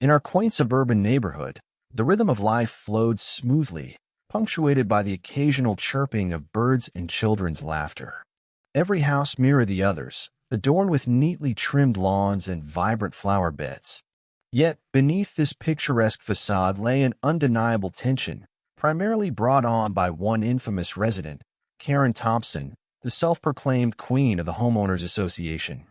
In our quaint suburban neighborhood, the rhythm of life flowed smoothly, punctuated by the occasional chirping of birds and children's laughter. Every house mirrored the others, adorned with neatly trimmed lawns and vibrant flower beds. Yet, beneath this picturesque facade lay an undeniable tension, primarily brought on by one infamous resident, Karen Thompson, the self-proclaimed queen of the Homeowners Association.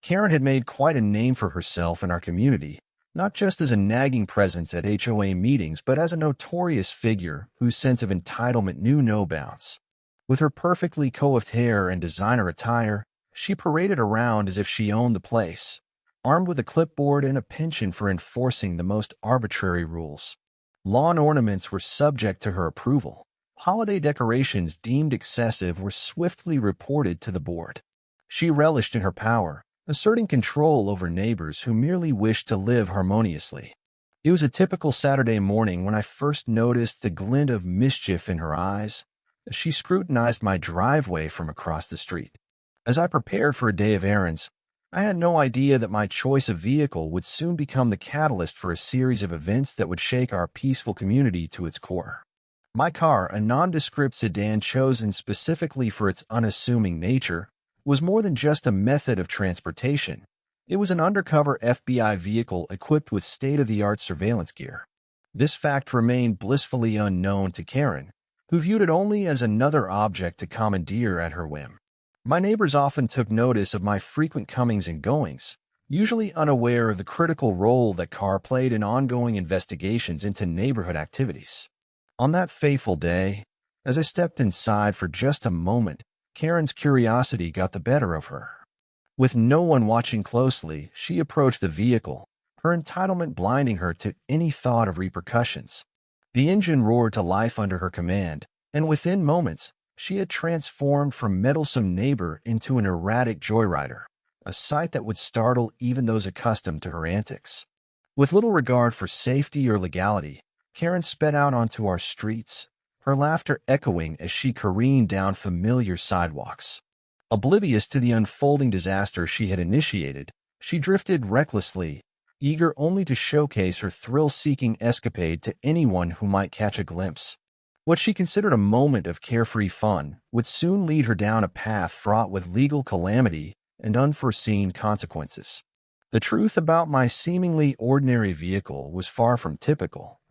Karen had made quite a name for herself in our community, not just as a nagging presence at HOA meetings, but as a notorious figure whose sense of entitlement knew no bounds. With her perfectly coiffed hair and designer attire, she paraded around as if she owned the place, armed with a clipboard and a penchant for enforcing the most arbitrary rules. Lawn ornaments were subject to her approval. Holiday decorations deemed excessive were swiftly reported to the board. She relished in her power, asserting control over neighbors who merely wished to live harmoniously. It was a typical Saturday morning when I first noticed the glint of mischief in her eyes as she scrutinized my driveway from across the street. As I prepared for a day of errands, I had no idea that my choice of vehicle would soon become the catalyst for a series of events that would shake our peaceful community to its core. My car, a nondescript sedan chosen specifically for its unassuming nature, was more than just a method of transportation. It was an undercover FBI vehicle equipped with state-of-the-art surveillance gear. This fact remained blissfully unknown to Karen, who viewed it only as another object to commandeer at her whim. My neighbors often took notice of my frequent comings and goings, usually unaware of the critical role that car played in ongoing investigations into neighborhood activities. On that fateful day, as I stepped inside for just a moment, Karen's curiosity got the better of her. With no one watching closely, she approached the vehicle, her entitlement blinding her to any thought of repercussions. The engine roared to life under her command, and within moments, she had transformed from meddlesome neighbor into an erratic joyrider, a sight that would startle even those accustomed to her antics. With little regard for safety or legality, Karen sped out onto our streets, her laughter echoing as she careened down familiar sidewalks. Oblivious to the unfolding disaster she had initiated, she drifted recklessly, eager only to showcase her thrill-seeking escapade to anyone who might catch a glimpse. What she considered a moment of carefree fun would soon lead her down a path fraught with legal calamity and unforeseen consequences. The truth about my seemingly ordinary vehicle was far from typical.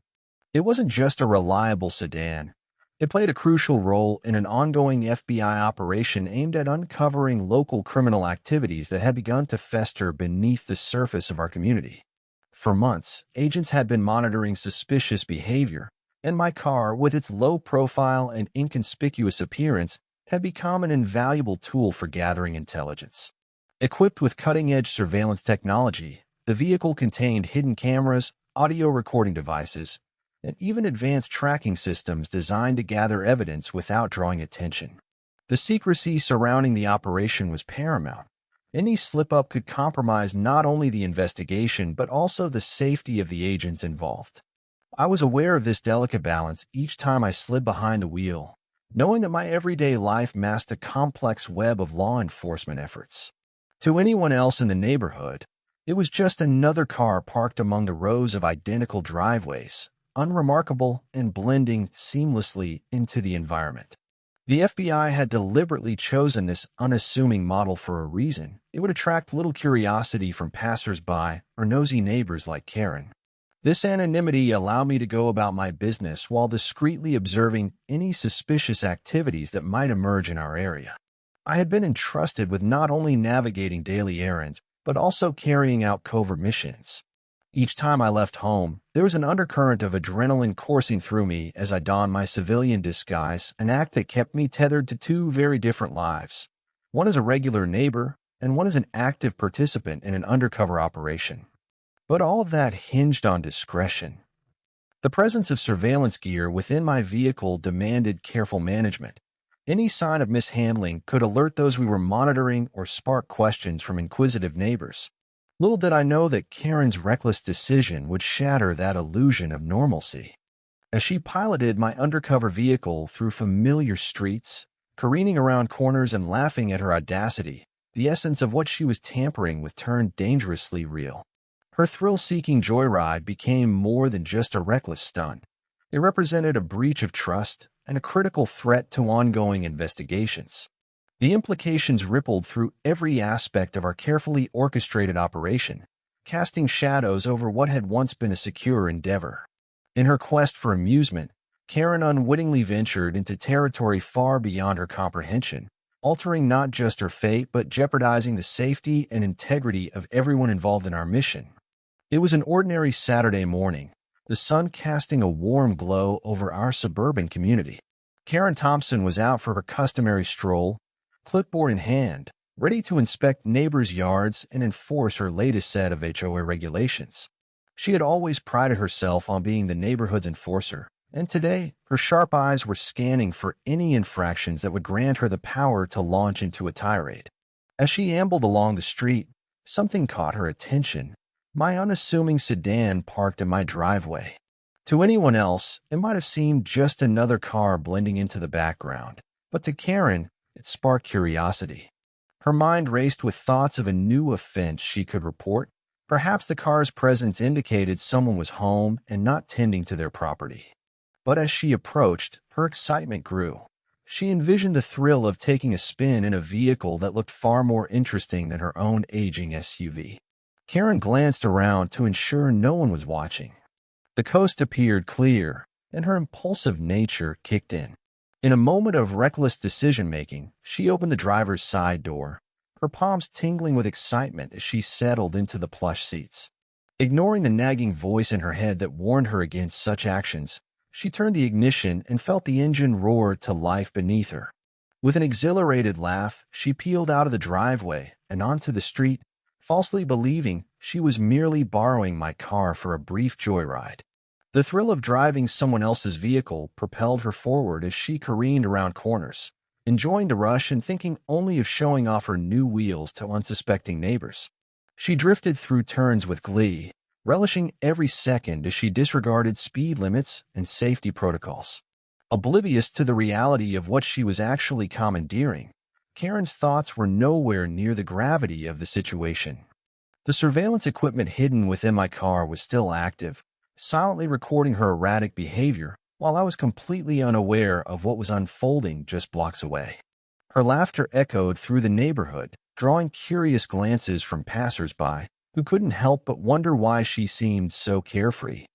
It wasn't just a reliable sedan. It played a crucial role in an ongoing FBI operation aimed at uncovering local criminal activities that had begun to fester beneath the surface of our community. For months, agents had been monitoring suspicious behavior, and my car, with its low profile and inconspicuous appearance, had become an invaluable tool for gathering intelligence. Equipped with cutting-edge surveillance technology, the vehicle contained hidden cameras, audio recording devices, and even advanced tracking systems designed to gather evidence without drawing attention. The secrecy surrounding the operation was paramount. Any slip-up could compromise not only the investigation but also the safety of the agents involved. I was aware of this delicate balance each time I slid behind the wheel, knowing that my everyday life masked a complex web of law enforcement efforts. To anyone else in the neighborhood, it was just another car parked among the rows of identical driveways, unremarkable and blending seamlessly into the environment. The FBI had deliberately chosen this unassuming model for a reason. It would attract little curiosity from passers-by or nosy neighbors like Karen. This anonymity allowed me to go about my business while discreetly observing any suspicious activities that might emerge in our area. I had been entrusted with not only navigating daily errands, but also carrying out covert missions. Each time I left home, there was an undercurrent of adrenaline coursing through me as I donned my civilian disguise, an act that kept me tethered to two very different lives. One as a regular neighbor, and one as an active participant in an undercover operation. But all of that hinged on discretion. The presence of surveillance gear within my vehicle demanded careful management. Any sign of mishandling could alert those we were monitoring or spark questions from inquisitive neighbors. Little did I know that Karen's reckless decision would shatter that illusion of normalcy. As she piloted my undercover vehicle through familiar streets, careening around corners and laughing at her audacity, the essence of what she was tampering with turned dangerously real. Her thrill-seeking joyride became more than just a reckless stunt. It represented a breach of trust and a critical threat to ongoing investigations. The implications rippled through every aspect of our carefully orchestrated operation, casting shadows over what had once been a secure endeavor. In her quest for amusement, Karen unwittingly ventured into territory far beyond her comprehension, altering not just her fate but jeopardizing the safety and integrity of everyone involved in our mission. It was an ordinary Saturday morning, the sun casting a warm glow over our suburban community. Karen Thompson was out for her customary stroll, clipboard in hand, ready to inspect neighbors' yards and enforce her latest set of HOA regulations. She had always prided herself on being the neighborhood's enforcer, and today her sharp eyes were scanning for any infractions that would grant her the power to launch into a tirade. As she ambled along the street, something caught her attention: my unassuming sedan parked in my driveway. To anyone else, it might have seemed just another car blending into the background, but to Karen, it sparked curiosity. Her mind raced with thoughts of a new offense she could report. Perhaps the car's presence indicated someone was home and not tending to their property. But as she approached, her excitement grew. She envisioned the thrill of taking a spin in a vehicle that looked far more interesting than her own aging SUV. Karen glanced around to ensure no one was watching. The coast appeared clear, and her impulsive nature kicked in. In a moment of reckless decision-making, she opened the driver's side door, her palms tingling with excitement as she settled into the plush seats. Ignoring the nagging voice in her head that warned her against such actions, she turned the ignition and felt the engine roar to life beneath her. With an exhilarated laugh, she peeled out of the driveway and onto the street, falsely believing she was merely borrowing my car for a brief joyride. The thrill of driving someone else's vehicle propelled her forward as she careened around corners, enjoying the rush and thinking only of showing off her new wheels to unsuspecting neighbors. She drifted through turns with glee, relishing every second as she disregarded speed limits and safety protocols. Oblivious to the reality of what she was actually commandeering, Karen's thoughts were nowhere near the gravity of the situation. The surveillance equipment hidden within my car was still active, silently recording her erratic behavior, while I was completely unaware of what was unfolding just blocks away. Her laughter echoed through the neighborhood, drawing curious glances from passers-by who couldn't help but wonder why she seemed so carefree.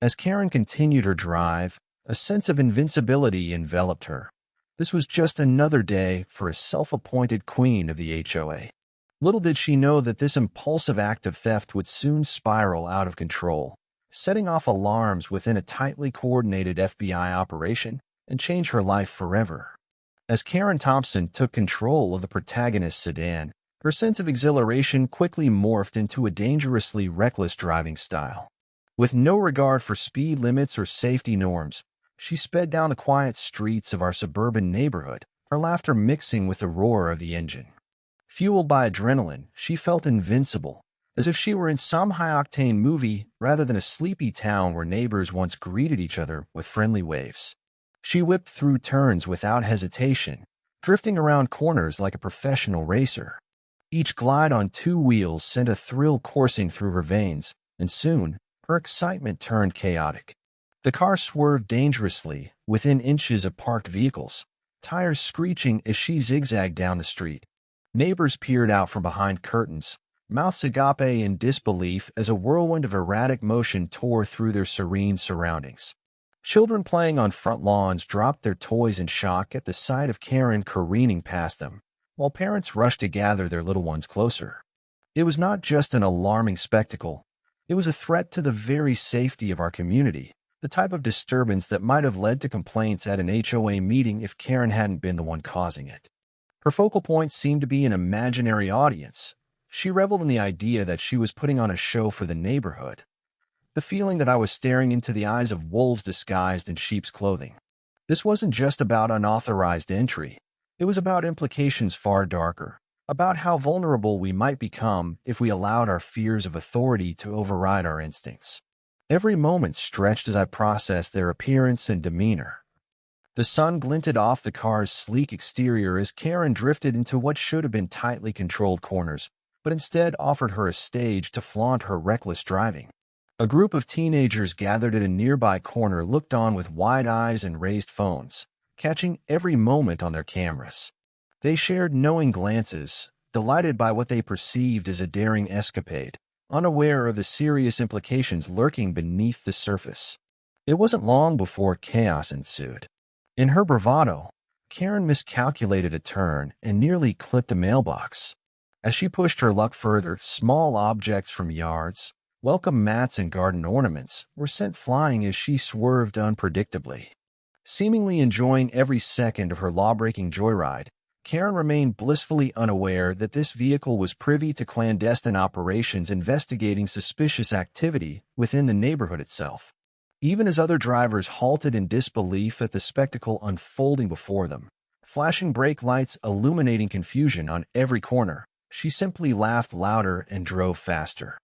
As Karen continued her drive, a sense of invincibility enveloped her. This was just another day for a self-appointed queen of the HOA. Little did she know that this impulsive act of theft would soon spiral out of control, setting off alarms within a tightly coordinated FBI operation and change her life forever. As Karen Thompson took control of the protagonist's sedan, her sense of exhilaration quickly morphed into a dangerously reckless driving style. With no regard for speed limits or safety norms, she sped down the quiet streets of our suburban neighborhood, her laughter mixing with the roar of the engine. Fueled by adrenaline, she felt invincible, as if she were in some high-octane movie rather than a sleepy town where neighbors once greeted each other with friendly waves. She whipped through turns without hesitation, drifting around corners like a professional racer. Each glide on two wheels sent a thrill coursing through her veins, and soon her excitement turned chaotic. The car swerved dangerously within inches of parked vehicles, tires screeching as she zigzagged down the street. Neighbors peered out from behind curtains, mouths agape in disbelief as a whirlwind of erratic motion tore through their serene surroundings. Children playing on front lawns dropped their toys in shock at the sight of Karen careening past them, while parents rushed to gather their little ones closer. It was not just an alarming spectacle, it was a threat to the very safety of our community, the type of disturbance that might have led to complaints at an HOA meeting if Karen hadn't been the one causing it. Her focal point seemed to be an imaginary audience. She reveled in the idea that she was putting on a show for the neighborhood, the feeling that I was staring into the eyes of wolves disguised in sheep's clothing. This wasn't just about unauthorized entry. It was about implications far darker, about how vulnerable we might become if we allowed our fears of authority to override our instincts. Every moment stretched as I processed their appearance and demeanor. The sun glinted off the car's sleek exterior as Karen drifted into what should have been tightly controlled corners, but instead offered her a stage to flaunt her reckless driving. A group of teenagers gathered at a nearby corner looked on with wide eyes and raised phones, catching every moment on their cameras. They shared knowing glances, delighted by what they perceived as a daring escapade, unaware of the serious implications lurking beneath the surface. It wasn't long before chaos ensued. In her bravado, Karen miscalculated a turn and nearly clipped a mailbox. As she pushed her luck further, small objects from yards, welcome mats and garden ornaments, were sent flying as she swerved unpredictably. Seemingly enjoying every second of her law-breaking joyride, Karen remained blissfully unaware that this vehicle was privy to clandestine operations investigating suspicious activity within the neighborhood itself. Even as other drivers halted in disbelief at the spectacle unfolding before them, flashing brake lights illuminating confusion on every corner, she simply laughed louder and drove faster.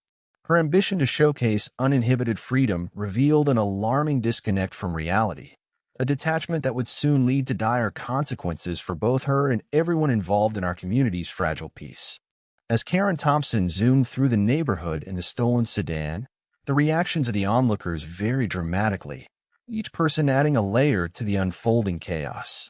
Her ambition to showcase uninhibited freedom revealed an alarming disconnect from reality, a detachment that would soon lead to dire consequences for both her and everyone involved in our community's fragile peace. As Karen Thompson zoomed through the neighborhood in the stolen sedan, the reactions of the onlookers varied dramatically, each person adding a layer to the unfolding chaos.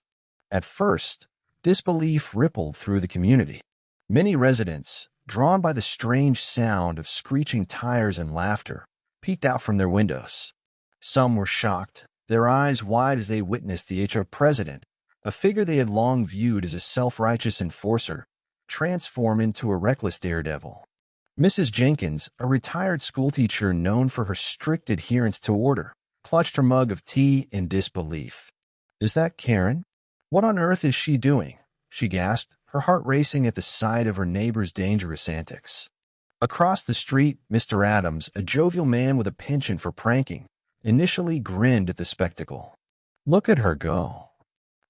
At first, disbelief rippled through the community. Many residents, drawn by the strange sound of screeching tires and laughter, peeked out from their windows. Some were shocked, their eyes wide as they witnessed the HOA president, a figure they had long viewed as a self-righteous enforcer, transform into a reckless daredevil. Mrs. Jenkins, a retired schoolteacher known for her strict adherence to order, clutched her mug of tea in disbelief. "Is that Karen? What on earth is she doing?" she gasped, her heart racing at the sight of her neighbor's dangerous antics. Across the street, Mr. Adams, a jovial man with a penchant for pranking, initially grinned at the spectacle. "Look at her go.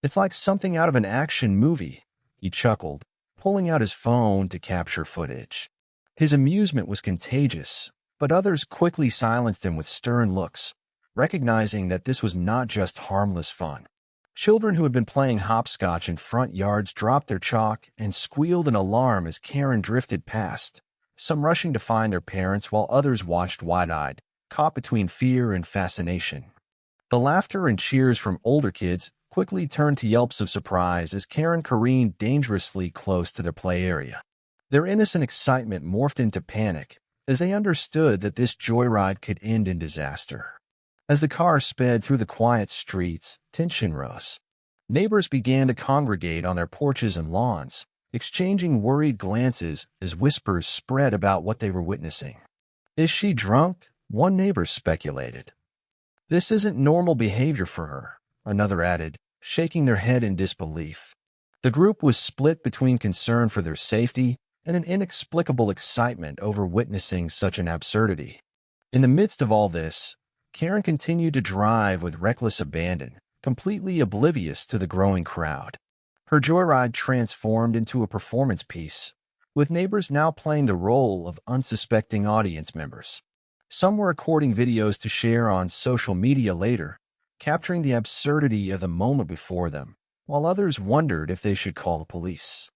It's like something out of an action movie," he chuckled, pulling out his phone to capture footage. His amusement was contagious, but others quickly silenced him with stern looks, recognizing that this was not just harmless fun. Children who had been playing hopscotch in front yards dropped their chalk and squealed in alarm as Karen drifted past, some rushing to find their parents while others watched wide-eyed, caught between fear and fascination. The laughter and cheers from older kids quickly turned to yelps of surprise as Karen careened dangerously close to their play area. Their innocent excitement morphed into panic as they understood that this joyride could end in disaster. As the car sped through the quiet streets, tension rose. Neighbors began to congregate on their porches and lawns, exchanging worried glances as whispers spread about what they were witnessing. "Is she drunk?" one neighbor speculated. "This isn't normal behavior for her," another added, shaking their head in disbelief. The group was split between concern for their safety and an inexplicable excitement over witnessing such an absurdity. In the midst of all this, Karen continued to drive with reckless abandon, completely oblivious to the growing crowd. Her joyride transformed into a performance piece, with neighbors now playing the role of unsuspecting audience members. Some were recording videos to share on social media later, capturing the absurdity of the moment before them, while others wondered if they should call the police.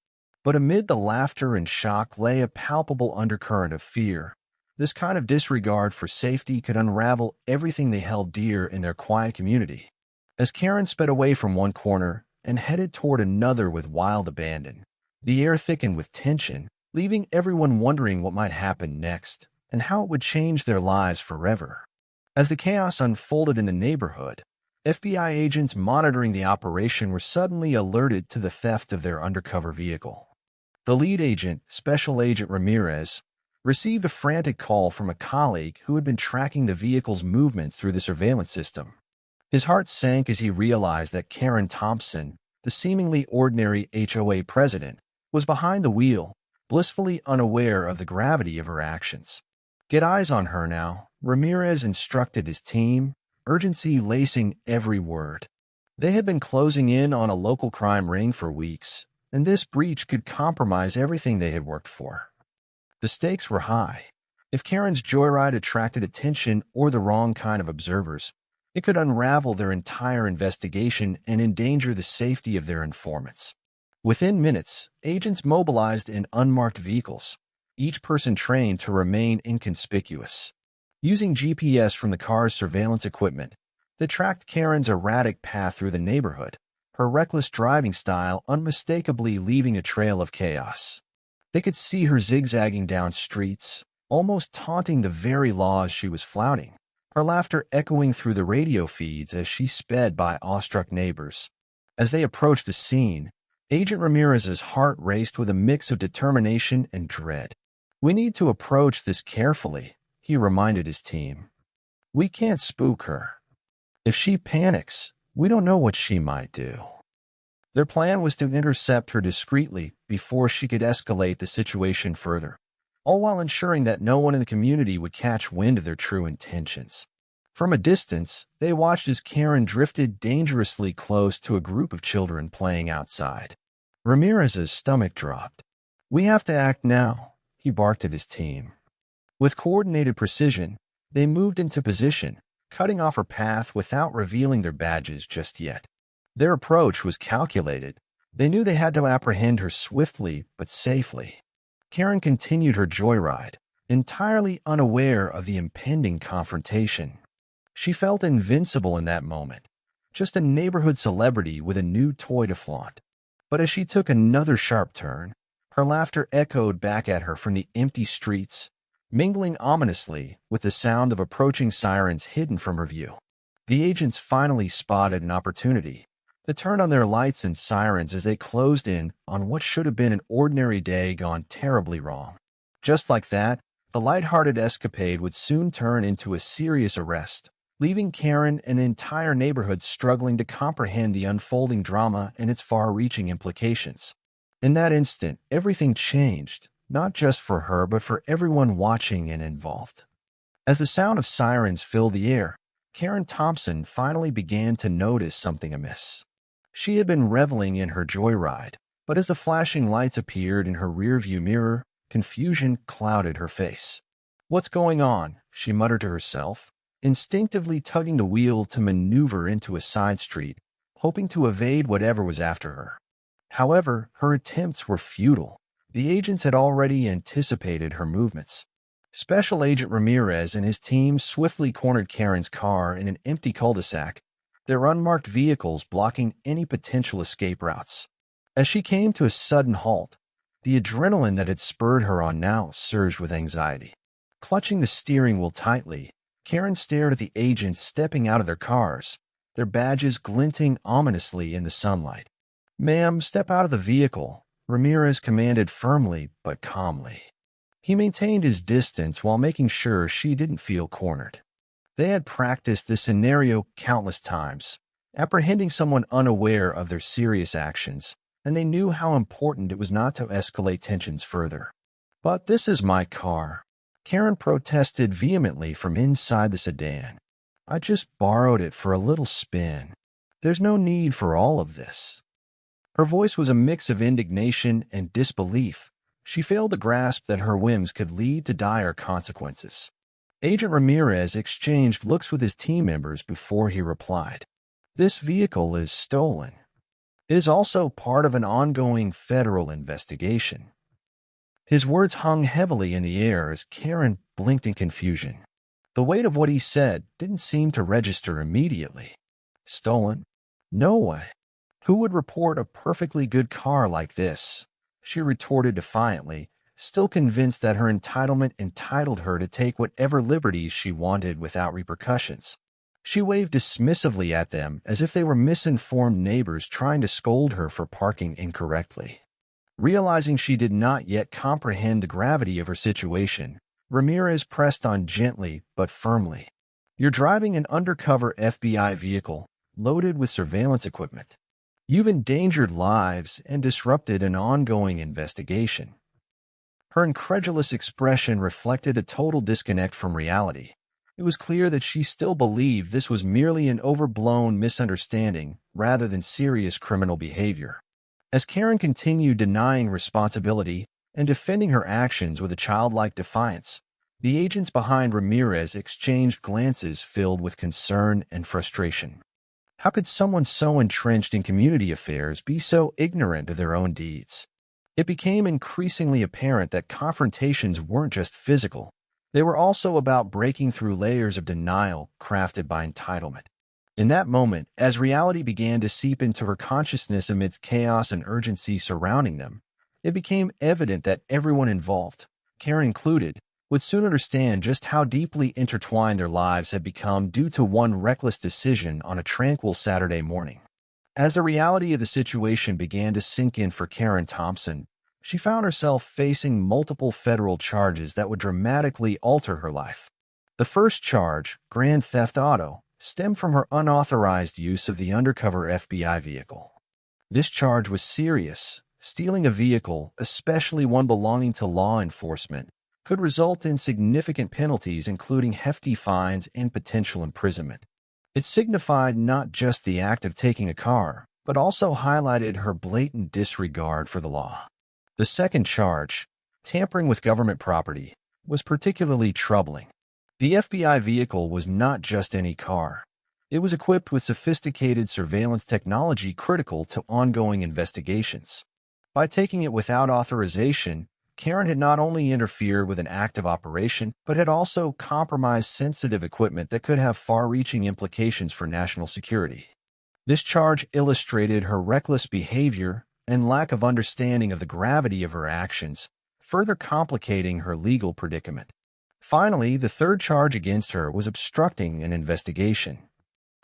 But amid the laughter and shock lay a palpable undercurrent of fear. This kind of disregard for safety could unravel everything they held dear in their quiet community. As Karen sped away from one corner and headed toward another with wild abandon, the air thickened with tension, leaving everyone wondering what might happen next and how it would change their lives forever. As the chaos unfolded in the neighborhood, FBI agents monitoring the operation were suddenly alerted to the theft of their undercover vehicle. The lead agent, Special Agent Ramirez, received a frantic call from a colleague who had been tracking the vehicle's movements through the surveillance system. His heart sank as he realized that Karen Thompson, the seemingly ordinary HOA president, was behind the wheel, blissfully unaware of the gravity of her actions. "Get eyes on her now," Ramirez instructed his team, urgency lacing every word. They had been closing in on a local crime ring for weeks, and this breach could compromise everything they had worked for. The stakes were high. If Karen's joyride attracted attention or the wrong kind of observers, it could unravel their entire investigation and endanger the safety of their informants. Within minutes, agents mobilized in unmarked vehicles, each person trained to remain inconspicuous. Using GPS from the car's surveillance equipment, they tracked Karen's erratic path through the neighborhood, her reckless driving style unmistakably leaving a trail of chaos. They could see her zigzagging down streets, almost taunting the very laws she was flouting, her laughter echoing through the radio feeds as she sped by awestruck neighbors. As they approached the scene, Agent Ramirez's heart raced with a mix of determination and dread. "We need to approach this carefully," he reminded his team. "We can't spook her. If she panics, we don't know what she might do." Their plan was to intercept her discreetly before she could escalate the situation further, all while ensuring that no one in the community would catch wind of their true intentions. From a distance, they watched as Karen drifted dangerously close to a group of children playing outside. Ramirez's stomach dropped. "We have to act now," he barked at his team. With coordinated precision, they moved into position, cutting off her path without revealing their badges just yet. Their approach was calculated. They knew they had to apprehend her swiftly but safely. Karen continued her joyride, entirely unaware of the impending confrontation. She felt invincible in that moment, just a neighborhood celebrity with a new toy to flaunt. But as she took another sharp turn, her laughter echoed back at her from the empty streets, mingling ominously with the sound of approaching sirens hidden from her view. The agents finally spotted an opportunity. They turned on their lights and sirens as they closed in on what should have been an ordinary day gone terribly wrong. Just like that, the lighthearted escapade would soon turn into a serious arrest, leaving Karen and the entire neighborhood struggling to comprehend the unfolding drama and its far-reaching implications. In that instant, everything changed, not just for her but for everyone watching and involved. As the sound of sirens filled the air, Karen Thompson finally began to notice something amiss. She had been reveling in her joyride, but as the flashing lights appeared in her rearview mirror, confusion clouded her face. "What's going on?" she muttered to herself, instinctively tugging the wheel to maneuver into a side street, hoping to evade whatever was after her. However, her attempts were futile. The agents had already anticipated her movements. Special Agent Ramirez and his team swiftly cornered Karen's car in an empty cul-de-sac, their unmarked vehicles blocking any potential escape routes. As she came to a sudden halt, the adrenaline that had spurred her on now surged with anxiety. Clutching the steering wheel tightly, Karen stared at the agents stepping out of their cars, their badges glinting ominously in the sunlight. "Ma'am, step out of the vehicle," Ramirez commanded firmly but calmly. He maintained his distance while making sure she didn't feel cornered. They had practiced this scenario countless times, apprehending someone unaware of their serious actions, and they knew how important it was not to escalate tensions further. "But this is my car," Karen protested vehemently from inside the sedan. "I just borrowed it for a little spin. There's no need for all of this." Her voice was a mix of indignation and disbelief. She failed to grasp that her whims could lead to dire consequences. Agent Ramirez exchanged looks with his team members before he replied. "This vehicle is stolen. It is also part of an ongoing federal investigation." His words hung heavily in the air as Karen blinked in confusion. The weight of what he said didn't seem to register immediately. "Stolen? No way. Who would report a perfectly good car like this?" she retorted defiantly, still convinced that her entitlement entitled her to take whatever liberties she wanted without repercussions. She waved dismissively at them as if they were misinformed neighbors trying to scold her for parking incorrectly. Realizing she did not yet comprehend the gravity of her situation, Ramirez pressed on gently but firmly. "You're driving an undercover FBI vehicle loaded with surveillance equipment. You've endangered lives and disrupted an ongoing investigation." Her incredulous expression reflected a total disconnect from reality. It was clear that she still believed this was merely an overblown misunderstanding rather than serious criminal behavior. As Karen continued denying responsibility and defending her actions with a childlike defiance, the agents behind Ramirez exchanged glances filled with concern and frustration. How could someone so entrenched in community affairs be so ignorant of their own deeds? It became increasingly apparent that confrontations weren't just physical. They were also about breaking through layers of denial crafted by entitlement. In that moment, as reality began to seep into her consciousness amidst chaos and urgency surrounding them, it became evident that everyone involved, Karen included, would soon understand just how deeply intertwined their lives had become due to one reckless decision on a tranquil Saturday morning. As the reality of the situation began to sink in for Karen Thompson, she found herself facing multiple federal charges that would dramatically alter her life. The first charge, grand theft auto, stemmed from her unauthorized use of the undercover FBI vehicle. This charge was serious. Stealing a vehicle, especially one belonging to law enforcement, could result in significant penalties, including hefty fines and potential imprisonment. It signified not just the act of taking a car, but also highlighted her blatant disregard for the law. The second charge, tampering with government property, was particularly troubling. The FBI vehicle was not just any car. It was equipped with sophisticated surveillance technology critical to ongoing investigations. By taking it without authorization, Karen had not only interfered with an active operation, but had also compromised sensitive equipment that could have far-reaching implications for national security. This charge illustrated her reckless behavior and lack of understanding of the gravity of her actions, further complicating her legal predicament. Finally, the third charge against her was obstructing an investigation.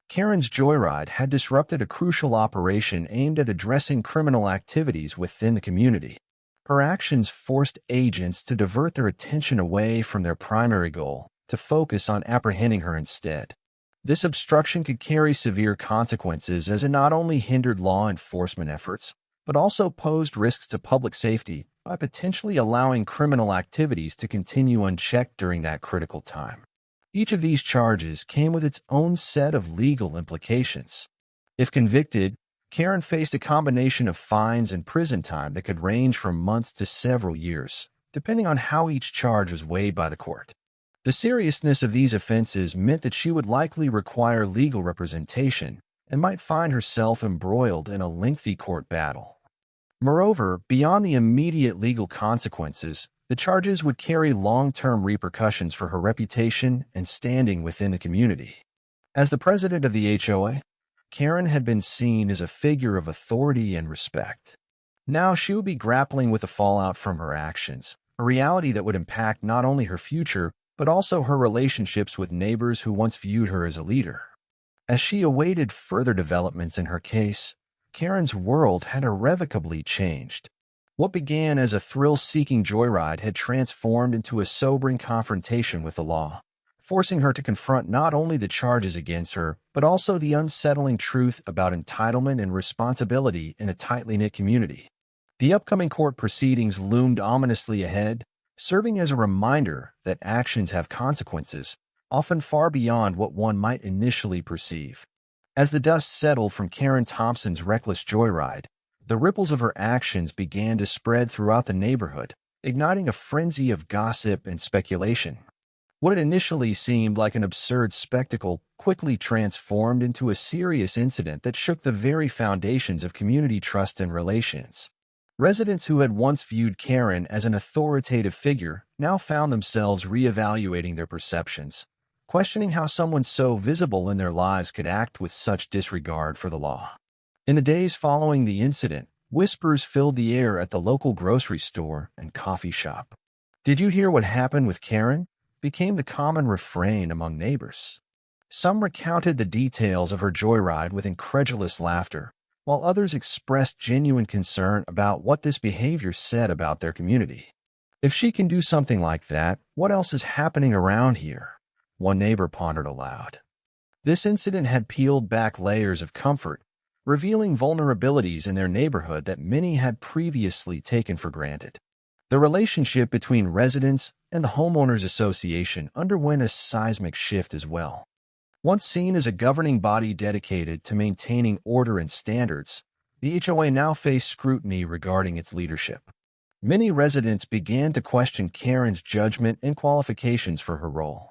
Karen's joyride had disrupted a crucial operation aimed at addressing criminal activities within the community. Her actions forced agents to divert their attention away from their primary goal to focus on apprehending her instead. This obstruction could carry severe consequences as it not only hindered law enforcement efforts, but also posed risks to public safety by potentially allowing criminal activities to continue unchecked during that critical time. Each of these charges came with its own set of legal implications. If convicted, Karen faced a combination of fines and prison time that could range from months to several years, depending on how each charge was weighed by the court. The seriousness of these offenses meant that she would likely require legal representation and might find herself embroiled in a lengthy court battle. Moreover, beyond the immediate legal consequences, the charges would carry long-term repercussions for her reputation and standing within the community. As the president of the HOA, Karen had been seen as a figure of authority and respect. Now she would be grappling with the fallout from her actions, a reality that would impact not only her future, but also her relationships with neighbors who once viewed her as a leader. As she awaited further developments in her case, Karen's world had irrevocably changed. What began as a thrill-seeking joyride had transformed into a sobering confrontation with the law, forcing her to confront not only the charges against her, but also the unsettling truth about entitlement and responsibility in a tightly knit community. The upcoming court proceedings loomed ominously ahead, serving as a reminder that actions have consequences, often far beyond what one might initially perceive. As the dust settled from Karen Thompson's reckless joyride, the ripples of her actions began to spread throughout the neighborhood, igniting a frenzy of gossip and speculation. What initially seemed like an absurd spectacle quickly transformed into a serious incident that shook the very foundations of community trust and relations. Residents who had once viewed Karen as an authoritative figure now found themselves reevaluating their perceptions, questioning how someone so visible in their lives could act with such disregard for the law. In the days following the incident, whispers filled the air at the local grocery store and coffee shop. "Did you hear what happened with Karen?" became the common refrain among neighbors. Some recounted the details of her joyride with incredulous laughter, while others expressed genuine concern about what this behavior said about their community. "If she can do something like that, what else is happening around here?" one neighbor pondered aloud. This incident had peeled back layers of comfort, revealing vulnerabilities in their neighborhood that many had previously taken for granted. The relationship between residents and the homeowners association underwent a seismic shift as well. Once seen as a governing body dedicated to maintaining order and standards, the HOA now faced scrutiny regarding its leadership. Many residents began to question Karen's judgment and qualifications for her role.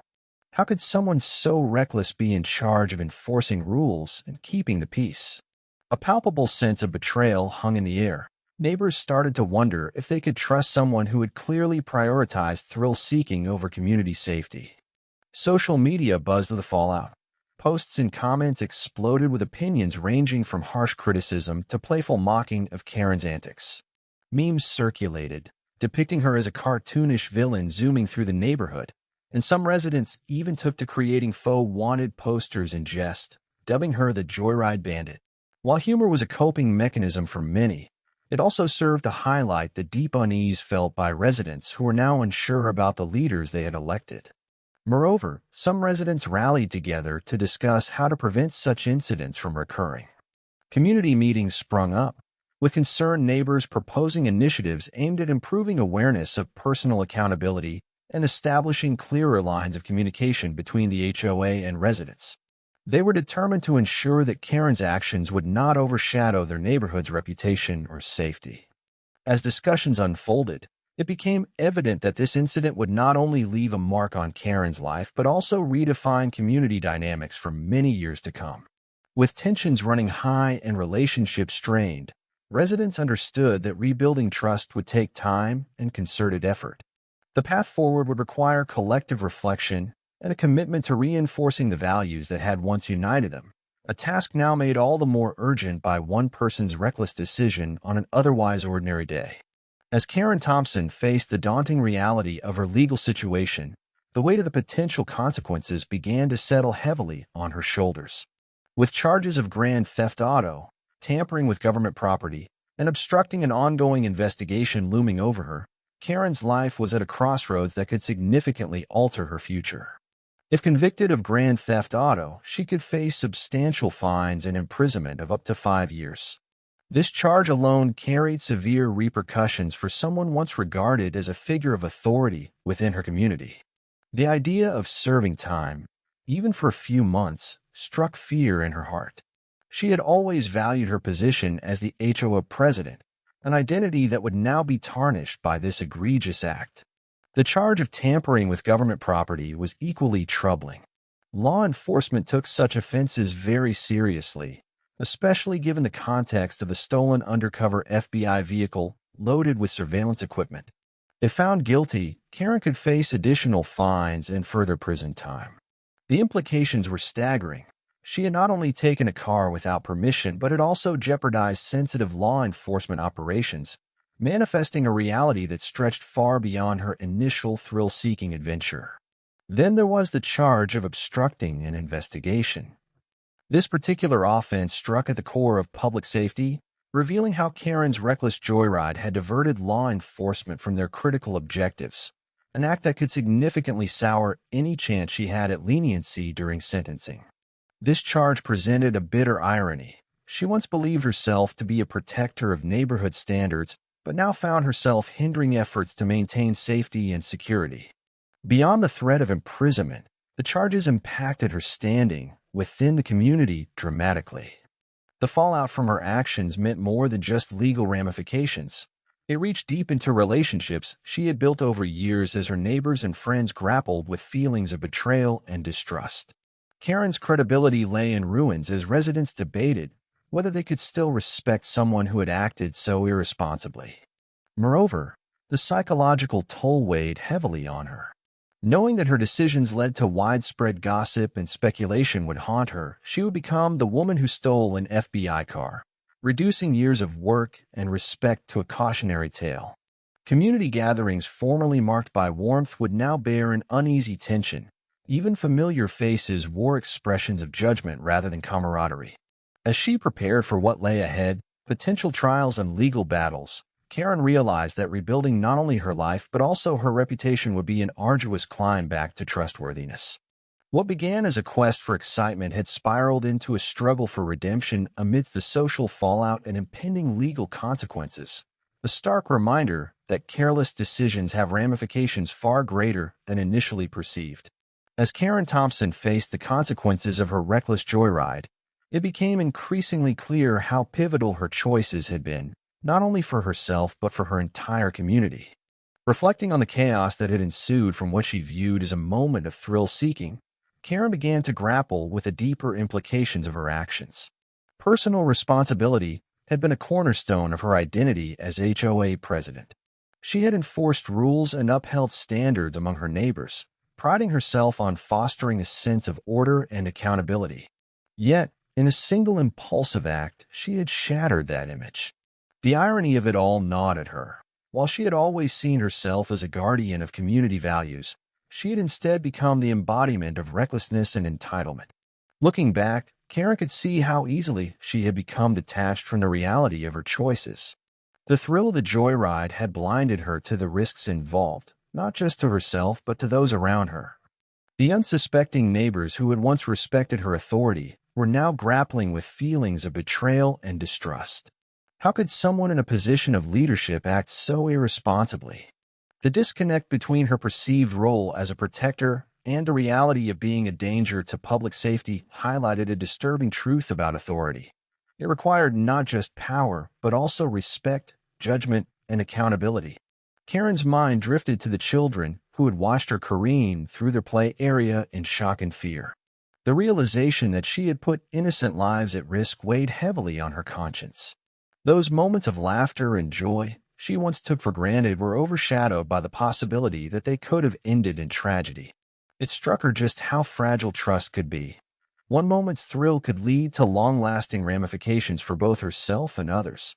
How could someone so reckless be in charge of enforcing rules and keeping the peace? A palpable sense of betrayal hung in the air, Neighbors started to wonder if they could trust someone who had clearly prioritized thrill-seeking over community safety. Social media buzzed with the fallout. Posts and comments exploded with opinions ranging from harsh criticism to playful mocking of Karen's antics. Memes circulated, depicting her as a cartoonish villain zooming through the neighborhood, and some residents even took to creating faux wanted posters in jest, dubbing her the Joyride Bandit. While humor was a coping mechanism for many, it also served to highlight the deep unease felt by residents who were now unsure about the leaders they had elected. Moreover, some residents rallied together to discuss how to prevent such incidents from recurring. Community meetings sprung up, with concerned neighbors proposing initiatives aimed at improving awareness of personal accountability and establishing clearer lines of communication between the HOA and residents. They were determined to ensure that Karen's actions would not overshadow their neighborhood's reputation or safety. As discussions unfolded, it became evident that this incident would not only leave a mark on Karen's life, but also redefine community dynamics for many years to come. With tensions running high and relationships strained, residents understood that rebuilding trust would take time and concerted effort. The path forward would require collective reflection and a commitment to reinforcing the values that had once united them, a task now made all the more urgent by one person's reckless decision on an otherwise ordinary day. As Karen Thompson faced the daunting reality of her legal situation, the weight of the potential consequences began to settle heavily on her shoulders. With charges of grand theft auto, tampering with government property, and obstructing an ongoing investigation looming over her, Karen's life was at a crossroads that could significantly alter her future. If convicted of grand theft auto, she could face substantial fines and imprisonment of up to 5 years. This charge alone carried severe repercussions for someone once regarded as a figure of authority within her community. The idea of serving time, even for a few months, struck fear in her heart. She had always valued her position as the HOA president, an identity that would now be tarnished by this egregious act. The charge of tampering with government property was equally troubling. Law enforcement took such offenses very seriously, especially given the context of the stolen undercover FBI vehicle loaded with surveillance equipment. If found guilty, Karen could face additional fines and further prison time. The implications were staggering. She had not only taken a car without permission, but had also jeopardized sensitive law enforcement operations, manifesting a reality that stretched far beyond her initial thrill-seeking adventure. Then there was the charge of obstructing an investigation. This particular offense struck at the core of public safety, revealing how Karen's reckless joyride had diverted law enforcement from their critical objectives, an act that could significantly sour any chance she had at leniency during sentencing. This charge presented a bitter irony. She once believed herself to be a protector of neighborhood standards, but now found herself hindering efforts to maintain safety and security. Beyond the threat of imprisonment, the charges impacted her standing within the community dramatically. The fallout from her actions meant more than just legal ramifications. It reached deep into relationships she had built over years as her neighbors and friends grappled with feelings of betrayal and distrust. Karen's credibility lay in ruins as residents debated whether they could still respect someone who had acted so irresponsibly. Moreover, the psychological toll weighed heavily on her. Knowing that her decisions led to widespread gossip and speculation would haunt her, she would become the woman who stole an FBI car, reducing years of work and respect to a cautionary tale. Community gatherings formerly marked by warmth would now bear an uneasy tension. Even familiar faces wore expressions of judgment rather than camaraderie. As she prepared for what lay ahead, potential trials and legal battles, Karen realized that rebuilding not only her life but also her reputation would be an arduous climb back to trustworthiness. What began as a quest for excitement had spiraled into a struggle for redemption amidst the social fallout and impending legal consequences, a stark reminder that careless decisions have ramifications far greater than initially perceived. As Karen Thompson faced the consequences of her reckless joyride, it became increasingly clear how pivotal her choices had been, not only for herself but for her entire community. Reflecting on the chaos that had ensued from what she viewed as a moment of thrill-seeking, Karen began to grapple with the deeper implications of her actions. Personal responsibility had been a cornerstone of her identity as HOA president. She had enforced rules and upheld standards among her neighbors, priding herself on fostering a sense of order and accountability. Yet, in a single impulsive act, she had shattered that image. The irony of it all gnawed at her. While she had always seen herself as a guardian of community values, she had instead become the embodiment of recklessness and entitlement. Looking back, Karen could see how easily she had become detached from the reality of her choices. The thrill of the joyride had blinded her to the risks involved, not just to herself but to those around her. The unsuspecting neighbors who had once respected her authority were now grappling with feelings of betrayal and distrust. How could someone in a position of leadership act so irresponsibly? The disconnect between her perceived role as a protector and the reality of being a danger to public safety highlighted a disturbing truth about authority. It required not just power, but also respect, judgment, and accountability. Karen's mind drifted to the children who had watched her careen through their play area in shock and fear. The realization that she had put innocent lives at risk weighed heavily on her conscience. Those moments of laughter and joy she once took for granted were overshadowed by the possibility that they could have ended in tragedy. It struck her just how fragile trust could be. One moment's thrill could lead to long-lasting ramifications for both herself and others.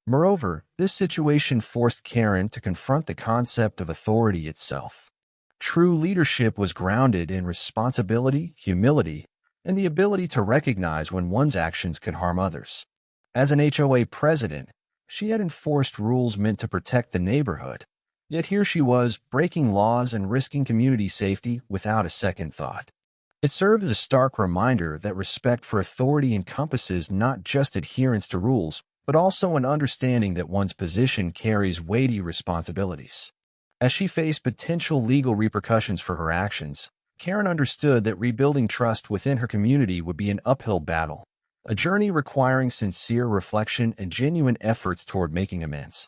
Moreover, this situation forced Karen to confront the concept of authority itself. True leadership was grounded in responsibility, humility, and the ability to recognize when one's actions could harm others. As an HOA president, she had enforced rules meant to protect the neighborhood, yet here she was, breaking laws and risking community safety without a second thought. It served as a stark reminder that respect for authority encompasses not just adherence to rules, but also an understanding that one's position carries weighty responsibilities. As she faced potential legal repercussions for her actions, Karen understood that rebuilding trust within her community would be an uphill battle, a journey requiring sincere reflection and genuine efforts toward making amends.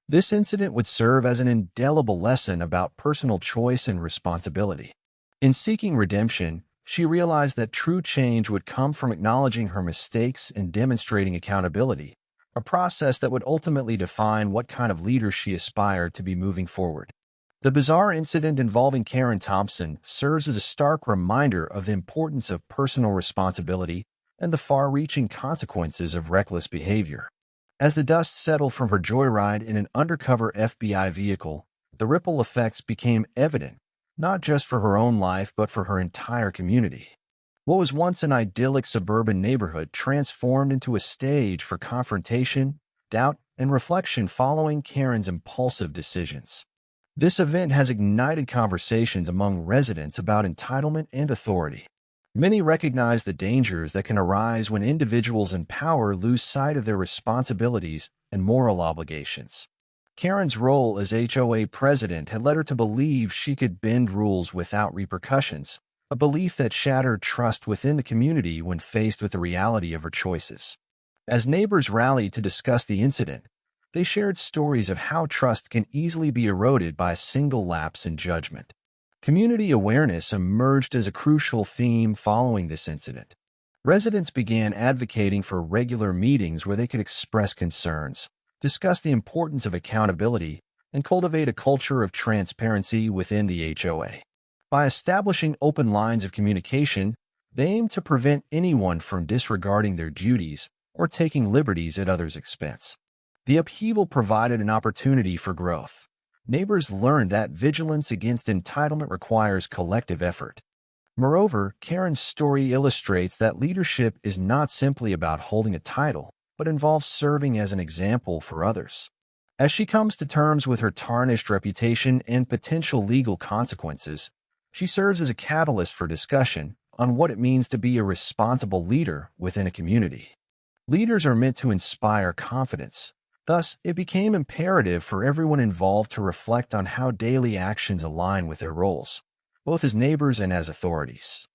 This incident would serve as an indelible lesson about personal choice and responsibility. In seeking redemption, she realized that true change would come from acknowledging her mistakes and demonstrating accountability, a process that would ultimately define what kind of leader she aspired to be moving forward. The bizarre incident involving Karen Thompson serves as a stark reminder of the importance of personal responsibility and the far-reaching consequences of reckless behavior. As the dust settled from her joyride in an undercover FBI vehicle, the ripple effects became evident, not just for her own life but for her entire community. What was once an idyllic suburban neighborhood transformed into a stage for confrontation, doubt, and reflection following Karen's impulsive decisions. This event has ignited conversations among residents about entitlement and authority. Many recognize the dangers that can arise when individuals in power lose sight of their responsibilities and moral obligations. Karen's role as HOA president had led her to believe she could bend rules without repercussions, a belief that shattered trust within the community when faced with the reality of her choices. As neighbors rallied to discuss the incident, they shared stories of how trust can easily be eroded by a single lapse in judgment. Community awareness emerged as a crucial theme following this incident. Residents began advocating for regular meetings where they could express concerns, discuss the importance of accountability, and cultivate a culture of transparency within the HOA. By establishing open lines of communication, they aimed to prevent anyone from disregarding their duties or taking liberties at others' expense. The upheaval provided an opportunity for growth. Neighbors learned that vigilance against entitlement requires collective effort. Moreover, Karen's story illustrates that leadership is not simply about holding a title, but involves serving as an example for others. As she comes to terms with her tarnished reputation and potential legal consequences, she serves as a catalyst for discussion on what it means to be a responsible leader within a community. Leaders are meant to inspire confidence. Thus, it became imperative for everyone involved to reflect on how daily actions align with their roles, both as neighbors and as authorities.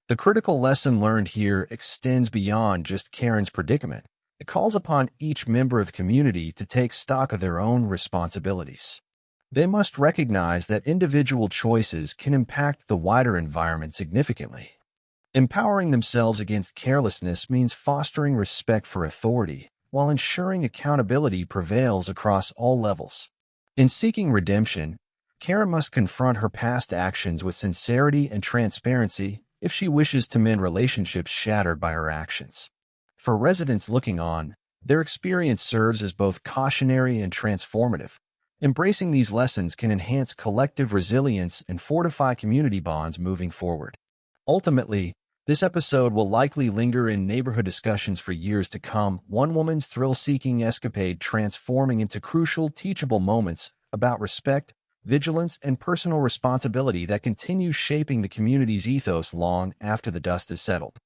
The critical lesson learned here extends beyond just Karen's predicament. It calls upon each member of the community to take stock of their own responsibilities. They must recognize that individual choices can impact the wider environment significantly. Empowering themselves against carelessness means fostering respect for authority while ensuring accountability prevails across all levels. In seeking redemption, Karen must confront her past actions with sincerity and transparency if she wishes to mend relationships shattered by her actions. For residents looking on, their experience serves as both cautionary and transformative. Embracing these lessons can enhance collective resilience and fortify community bonds moving forward. Ultimately, this episode will likely linger in neighborhood discussions for years to come, one woman's thrill-seeking escapade transforming into crucial, teachable moments about respect, vigilance, and personal responsibility that continue shaping the community's ethos long after the dust has settled.